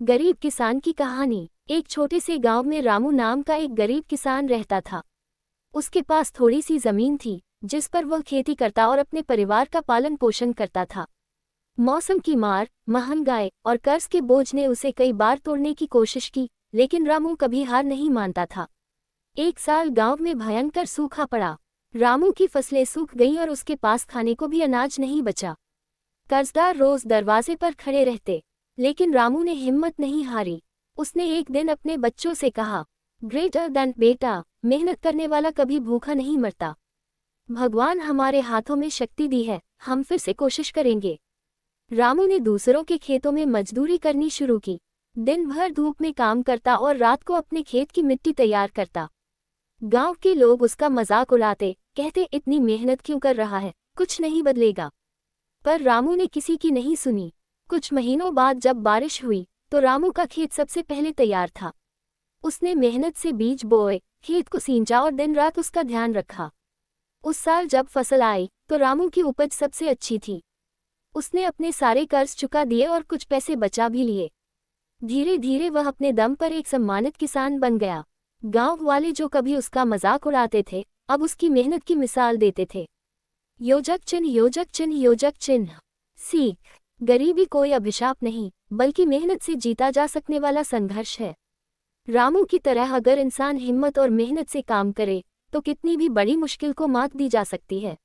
गरीब किसान की कहानी। एक छोटे से गांव में रामू नाम का एक गरीब किसान रहता था। उसके पास थोड़ी सी जमीन थी जिस पर वह खेती करता और अपने परिवार का पालन पोषण करता था। मौसम की मार, महंगाई और कर्ज के बोझ ने उसे कई बार तोड़ने की कोशिश की, लेकिन रामू कभी हार नहीं मानता था। एक साल गांव में भयंकर सूखा पड़ा। रामू की फसलें सूख गईं और उसके पास खाने को भी अनाज नहीं बचा। कर्जदार रोज दरवाजे पर खड़े रहते, लेकिन रामू ने हिम्मत नहीं हारी। उसने एक दिन अपने बच्चों से कहा, ग्रेटर देन बेटा, मेहनत करने वाला कभी भूखा नहीं मरता। भगवान हमारे हाथों में शक्ति दी है, हम फिर से कोशिश करेंगे। रामू ने दूसरों के खेतों में मजदूरी करनी शुरू की। दिन भर धूप में काम करता और रात को अपने खेत की मिट्टी तैयार करता। गांव के लोग उसका मजाक उड़ाते, कहते इतनी मेहनत क्यों कर रहा है, कुछ नहीं बदलेगा। पर रामू ने किसी की नहीं सुनी। कुछ महीनों बाद जब बारिश हुई तो रामू का खेत सबसे पहले तैयार था। उसने मेहनत से बीज बोए, खेत को सींचा और दिन रात उसका ध्यान रखा। उस साल जब फसल आई तो रामू की उपज सबसे अच्छी थी। उसने अपने सारे कर्ज चुका दिए और कुछ पैसे बचा भी लिए। धीरे धीरे वह अपने दम पर एक सम्मानित किसान बन गया। गांव वाले जो कभी उसका मजाक उड़ाते थे, अब उसकी मेहनत की मिसाल देते थे। योजक चिन्ह, योजक चिन्ह, योजक चिन्ह। सीख, गरीबी कोई अभिशाप नहीं, बल्कि मेहनत से जीता जा सकने वाला संघर्ष है। रामू की तरह अगर इंसान हिम्मत और मेहनत से काम करे तो कितनी भी बड़ी मुश्किल को मात दी जा सकती है।